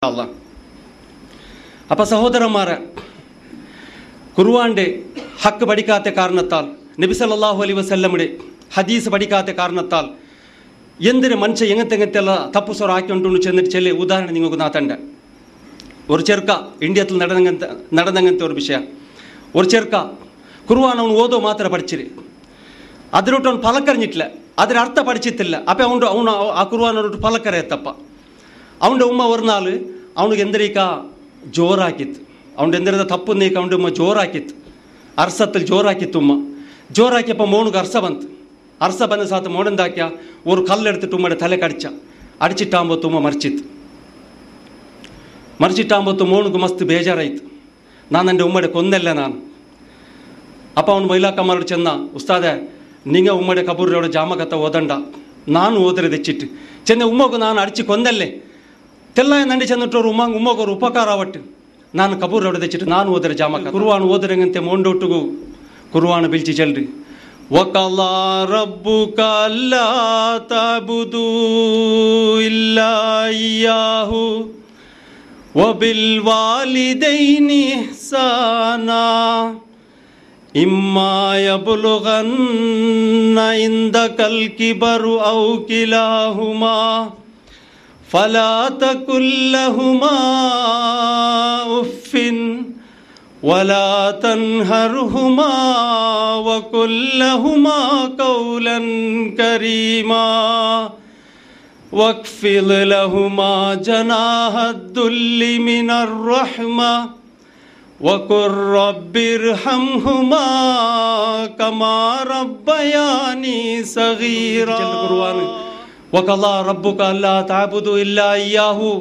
അല്ല. അപ്പം സഹോദരന്മാരെ, ഖുർആന്റെ ഹക്ക് പഠിക്കാത്ത കാരണത്താൽ, നബി സല്ലല്ലാഹു അലൈഹി വസല്ലമയുടെ ഹദീസ് പഠിക്കാത്ത കാരണത്താൽ എന്തിന് മനുഷ്യ എങ്ങനത്തെങ്ങനത്തെಲ್ಲ ತಪ್ಪು ಸ್ವರ ಹಾಕಿಕೊಂಡು ചെന്നിട്ട് ചെല്ലെ ಉದಾಹರಣೆ നിങ്ങൾക്ക് നാത്തണ്ട. ഒരു ചെറുക്ക ഇന്ത്യത്തിൽ നടന്നങ്ങനത്തെ ഒരു ವಿಷಯ. ഒരു ചെറുക്ക ഖുർആൻ ಅವನು ಓದೋ ಮಾತ್ರ പഠിച്ചിര്, അതിലോട്ട് ಅವನು ಫಲಕರಿഞ്ഞിട്ടിಲ್ಲ, ಅದರ ಅರ್ಥ പഠിച്ചിട്ടില്ല. അപ്പം ಅವನು ಆ ഖുർആൻ ಅವನು ಫಲಕರೆತ್ತಪ್ಪ. ಅವನ ಉಮ್ಮ ഒരു നാൾ ಅವನಿಗೆ ಎಂದರೀಕ ಜೋರಾಕಿತ್ತು. ಅವನು ಎಂದರದ ತಪ್ಪು ನೀಕ ಅವನ ಉಮ್ಮ ಜೋರಾಕಿತ್ತು, ಅರ್ಸത്തിൽ ಜೋರಾಕಿತ್ತು. ಉಮ್ಮ ಜೋರಾಕಿಯಪ್ಪ ಮೋನಿಗೆ ಅರ್ಸ ಬಂತು. ಅರ್ಸ ಬಂದ ಸಾತು ಮೋನೆಂದಾಕ್ಯ ஒரு ಕಲ್ಲು എടുത്തിട്ട് ഉമ്മയുടെ തല കടിച്ച. അടിച്ചിട്ടാകുമ്പോൾ ഉമ്മ മരിച്ചിತ್ತು. മരിച്ചിട്ടാകുമ്പോൾ മോണിಗೆ ಮಸ್ತ್ ಬೇಜಾರಾಯಿತು. ನಾನು എൻ്റെ ഉമ്മയുടെ കൊന്നല്ല ನಾನು. അപ്പം ಅವನು ಮೈಲಾಕಮ್ಮರೋട് ಚೆನ್ನ, ಉಸ್ತಾದೆ നിങ്ങൾ ഉമ്മയുടെ കബൂറിനോട് ജാമകത്ത ಓದಂಡ, ನಾನು ಓದರೆ ತೆಚ್ಚಿಟ್ಟು ಚೆನ್ನ ಉಮ್ಮಗೂ ನಾನು ಅಡಿಸಿ ಕೊಂದಲ್ಲೇ ತೆಲ್ಲ ನಂಡಿ ಚೆന്നിಟ್ಟವ್ರು ಉಮ್ಮಗೋರು ಉಪಕಾರ ಅವಟ್ಟು ನಾನು ಕಬೂರವಡೆ ತೆಚ್ಚಿಟ್ಟು ನಾನು ಓದರೆ ಜಾಮಕ ಕುರುವಾನು ಓದರಂಗಂತೆ ಮೊಂಡೊಟ್ಟಿಗೂ ಕುರುವಾನು ಬಿಲ್ಚಿ ಚೆಲ್ರಿ. ವಕಲಾ ರಬ್ಬುಕ ಅಲ್ಲಾ ತಅಬುದು ಇಲ್ಲಾ ಇಯ್ಯಾಹು ವಬಿಲ್ ವಾಲಿದೈನಿ ಇಹ್ಸಾನಾ ಇಮ್ಮಾ ಯಬ್ಲುಗನ್ನ ಇಂದಕಲ್ ಕಿಬರು ಔ ಕಿಲಾಹುಮಾ ಫಲಾ ತಕುಲ್ ಲಹುಮಾ ಉಫ್ಫಿನ್ ವಲಾ ತನ್ಹರ್ಹುಮಾ ವಕುಲ್ ಲಹುಮಾ ಕೌಲನ್ ಕರೀಮಾ ವಕ್ಫಿದ್ ಲಹುಮಾ ಜನಾಹದ್ದುಲ್ಲಿ ಮಿನರ್ ರಹ್ಮಾ ವಕುರ್ ರಬ್ಬಿರ್ಹಮ್ಹುಮಾ ಕಮಾ ರಬ್ಬಯಾನಿ ಸಗೀರಾ. ವಕಲಾ ರಬ್ಬುಕ ಅಲ್ಲಾ ತಅಬುದು ಇಲ್ಲಾ ಇಯ್ಯಾಹು,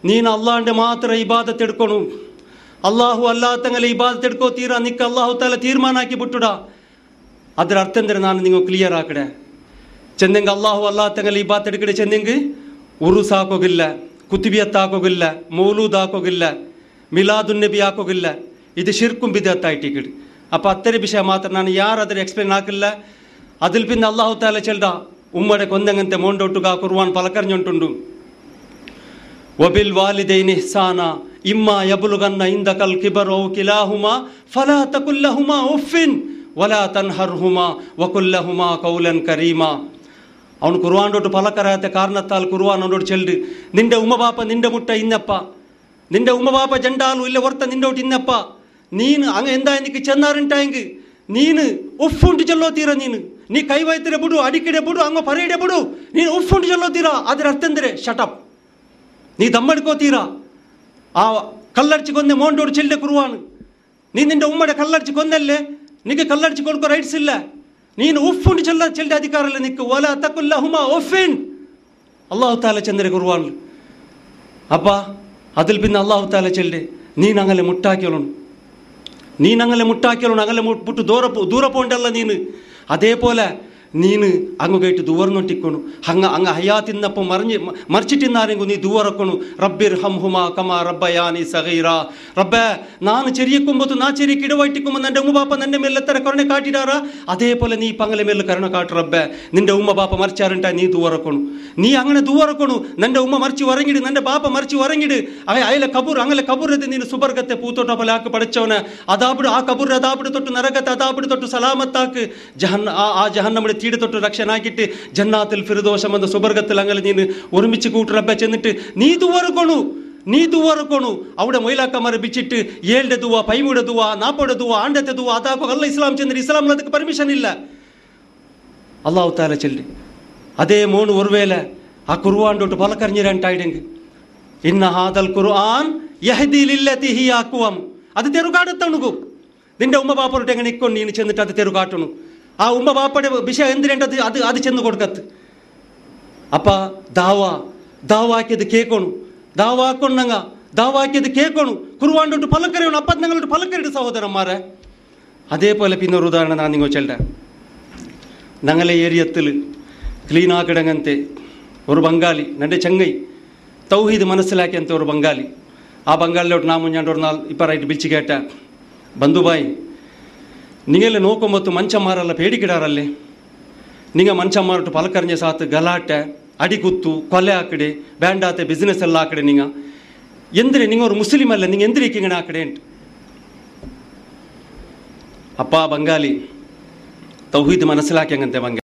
ನೀನು ಅಲ್ಲಾಂಡೆ ಮಾತ್ರ ಇಬಾದತ್ ಎಡ್ಕೊಣು. ಅಲ್ಲಾಹು ಅಲ್ಲಾ ತಂಗಲೆ ಇಬಾದತ್ ಎಡ್ಕೋತೀರಾ ನಿಕ್ಕ ಅಲ್ಲಾಹು ತಾಲ ತೀರ್ಮಾನ ಹಾಕಿ ಬಿಟ್ಟುಡ. ಅದರ ಅರ್ಥ ಅಂದರೆ ನಾನು ನೀವು ಕ್ಲಿಯರ್ ಆಕಡೆ ಚೆಂದಂಗೆ ಅಲ್ಲಾಹು ಅಲ್ಲಾ ತಂಗಲೆ ಇಬಾದತ್ ಎಡ್ಕಡೆ ಚೆಂದಂಗೆ ಉರುಸ್ ಹಾಕೋಗಿಲ್ಲ, ಕುತುಬಿಯತ್ ಹಾಕೋಗಿಲ್ಲ, ಮೌಲೂದ್ ಹಾಕೋಗಿಲ್ಲ, ಮಿಲಾದುನ್ ನಬಿ ಹಾಕೋಗಿಲ್ಲ. ಇದು ಶಿರ್ಕುಂ ಬಿದತ್ ಆಯ್ತು ಈ ಕಡೆ. അപ്പം അത്തരം വിഷയം മാത്രം ನಾನು ಯಾರು ಅದರ ಎಕ್ಸ್ಪ್ಲೇನ್ ಹಾಕಿಲ್ಲ. അതിൽ പിന്നെ അള്ളാഹു താല ചെല്ലട ഉമ്മയുടെ കൊന്തങ്ങനത്തെ മോണ്ടൊട്ടുക ഖുർആൻ പലക്കറിഞ്ഞുണ്ടുണ്ട്. വബിൽ വാലിദൈനി ഇഹ്സാന ഇമ്മാ യബ്ലുഗന്ന ഇൻദകൽ കിബറു ഔ കിലാഹുമാ ഫലാ തകുൽ ലഹുമാ ഉഫ്ഫിൻ വലാ തൻഹർഹുമാ വകുൽ ലഹുമാ ഖൗലൻ കരീമാ. അവൻ ഖുർആനോട്ട് പലക്കറാത്ത കാരണത്താൽ ഖുർആനോട് ചെല്ലു, നിന്റെ ഉമ്മ ബാപ്പ നിന്റെ മുട്ട ഇന്നപ്പ, നിന്റെ ഉമ്മ ബാപ്പ ജണ്ടാലും ഇല്ല ಹೊರ್ತ നിന്നോട്ട് ഇന്നപ്പ, ನೀನು ಹಂಗ ಎಂದ ನಿಕ್ಕೆ ಚೆನ್ನಾರಿಂಟಾಯಂಗೆ ನೀನು ಉಫ್ಫುಂಟು ಚೆಲ್ಲೋತೀರ. ನೀ ಕೈ ವೈತಿರ ಬಿಡು, ಅಡಿಕೆಡೆ ಬಿಡು, ಹಂಗ ಪರೇಡೆ ಬಿಡು, ನೀನು ಉಫ್ಫುಂಟು ಚೆಲ್ಲೋತೀರಾ. ಅದರ ಅರ್ಥ ಅಂದರೆ ಶಟಪ್, ನೀ ದಮ್ಮಡ್ಕೋತೀರಾ. ಆ ಕಲ್ಲಡ್ಚಿ ಕೊಂದೆ ಮೋಂಡೋಡು ಚೆಲ್ಲೆ ಕುರುವಾನು. ನೀನು ನಿಂದ ಉಮ್ಮಡೆ ಕಲ್ಲಡ್ಚಿ ಕೊಂದಲ್ಲೇ ನಿಕ್ಕೆ ಕಲ್ಲಡ್ಚಿ ಕೊಡ್ಕೋ ರೈಟ್ಸ್ ಇಲ್ಲ. ನೀನು ಉಫ್ಫುಂಟು ಚೆಲ್ಲೆ ಅಧಿಕಾರ ಇಲ್ಲ ನಿಕ್ಕೆ. ಒಲ ತಕುಲ್ಲ ಹುಮಾ ಉಫ್ಫಿನ್ ಅಲ್ಲಾಹು ತಾಲ ಚಂದರೆ ಕುರುವಾನು. ಅಪ್ಪ അതിൽ പിന്നെ അള്ളാഹു താല ചെല്ലെ നീനങ്ങനെ മുട്ടാക്കിയോളണം, നീനങ്ങനെ മുട്ടാക്കിയോളണം. അങ്ങനെ മുട്ട് ദൂര പോണ്ടല്ല നീನು. അതേപോലെ ನೀನು ಹಂಗೋಗೈಟು ದೂವರ್ನೊಟ್ಟಿಕ್ಕೊಣು. ಹಂಗ ಹಯಾತಿನ್ನಪ್ಪ ಮರ್ಚಿಟ್ಟಿನ್ನಾರೆಂಗು ನೀ ದೂವರಕ್ಕೊಣು. ರಬ್ಬಿರ್ ಹಮ್ಹುಮಾ ಕಮಾ ರಬ್ಬಯಾನಿ ಸಗೀರಾ. ರಬ್ಬೆ ನಾನು ചെറിയക്കുമ്പോൾ ನಾ ചെറിയ കിടവൈട്ടിക്കുമ്പോൾ നിന്റെ ഉമ്മ ബാപ്പ നിന്റെ മേലെ എത്ര കരുണ കാട്ടിടാറാ, അതേപോലെ നീ പങ്ങളെ മേലെ കരുണ കാട്ടു റബ്ബെ. നിന്റെ ഉമ്മ ബാപ്പ മരിച്ചാറുണ്ടായി നീ ദൂവറക്കൊണു. നീ അങ്ങനെ ദൂവറക്കൊണു. നിന്റെ ഉമ്മ മരിച്ചു ഉറങ്ങിട്, നിന്റെ ബാപ്പ മരിച്ചു ഉറങ്ങിട്. അയലെ കബൂർ അങ്ങനെ കബൂറത് ನೀನು ಸುಬರ್ಗತೆ ಪೂತೋಟ ಪಲ ಹಾಕಿ ಪಡಚವನ ಅದಾಬಿಡು. ಆ ಕಬೂರ್ ಅದಾಬಿಡು ತೊಟ್ಟು ನರಗತೆ ಅದಾಬಿಡು ತೊಟ್ಟು ಸಲಾಮತ್ತಾಕು ಆ ಜಹನ್ನಮಡೆ തീടെ തൊട്ട് രക്ഷനാക്കിയിട്ട് ജന്നാത്തിൽ ഫിർദൗസ് എന്ന സുബർഗത്തിൽ അങ്ങനെ നീನು ഒരുമിച്ച് കൂട്ടുറപ്പ ചെന്നിട്ട് നീ ദുവറക്കൊണു. അവിടെ മൊയിലാക്കന്മാരെ ಬಿಚ್ಚಿಟ್ಟು 7 ദുവ 13 ദുവ 40 ദുവ 8 ദുവ ಅದಾಕೋ ಅಲ್ಲ ಇಸ್ಲಾಂ ಚಂದ್ರ. ಇಸ್ಲಾಂನಲ್ಲಿ ಅದಕ್ಕೆ ಪರ್ಮಿಷನ್ ಇಲ್ಲ. ಅಲ್ಲಾಹು ತಾಲ ಚೆಲ್ಲಿ ಅದೇ ಮೋನು ಒರ್ವೇಲೆ ಆ ಕುರ್ಆನ್ ದೊಟ್ಟು ಪಲಕರ್ഞ്ഞിരണ്ടായിടെങ്കിൽ ಇನ್ನ ಹಾದಲ್ ഖുർആൻ ಯಹದಿ ಲಿಲ್ಲತಿ ಹಿ ಅಕ್ವಂ. ಅದು ತೆರುಗಾಡುತ್ತವನಿಗೂ നിന്റെ ഉമ്മ ബാപ്പറോട്ട് എങ്ങനെ ഇക്കൊണ്ട് നീನು ചെന്നിട്ട് അത് തെരുകാട്ടണു. ആ ഉമ്മ ബാപ്പയുടെ വിഷയം എന്തിനേണ്ടത് അത് ചെന്ന് കൊടുക്കത്ത്. അപ്പ ದಾವಾಕಿയത് കേൾക്കണു. ದಾವಾಕೊಂಡಂಗ ದಾವಾಕಿയത് കേൾക്കണു. ഖുർആനോട്ട് പലക്കറിയണം. അപ്പം നിങ്ങളോട്ട് പലക്കറിയുടെ സഹോദരന്മാരെ. അതേപോലെ പിന്നെ ഒരു ഉദാഹരണം ഞാൻ നിങ്ങൾ ചെല്ലെ. ഞങ്ങളെ ഏരിയത്തിൽ ക്ലീൻ ആക്കിടങ്ങനത്തെ ഒരു ബംഗാളി നന്റെ ചങ്ങൈ തൗഹീദ് മനസ്സിലാക്കിയಂತ ഒരു ബംഗാളി. ആ ബംഗാളിലോട്ട് നാ മുഞ്ഞാണ്ട് ഒരു നാൾ ഇപ്പറായിട്ട് ಬಿಚ್ಚಿ കേട്ട, ಬಂಧುಬಾಯಿ ನೀಗೆಲ್ಲ ನೋಕೊಂಬತ್ತು ಮಂಚಮ್ಮಾರೆಲ್ಲ ಪೇಡಿಕಿಡಾರಲ್ಲೇ, ನಿಂಗ ಮಂಚಮ್ಮಾರಟ್ಟು ಪಲಕರ್ഞ്ഞ ಸಾತ್ ಗಲಾಟೆ ಅಡಿಗುತ್ತು ಕೊಲೆ ಆಕಡೆ ಬ್ಯಾಂಡಾತೆ ಬಿಸ್ನೆಸ್ ಎಲ್ಲ ಆಕಡೆ ನಿಂಗ ಎಂದ್ರೆ നിങ്ങൾ ഒരു മുസ്ലിം അല്ല, നിങ്ങൾ എന്തിരിക്കണ ആ കಡೆ അപ്പ ബംഗാളി തൗഹീദ് മനസ്സിലാക്കിയങ്ങനത്തെ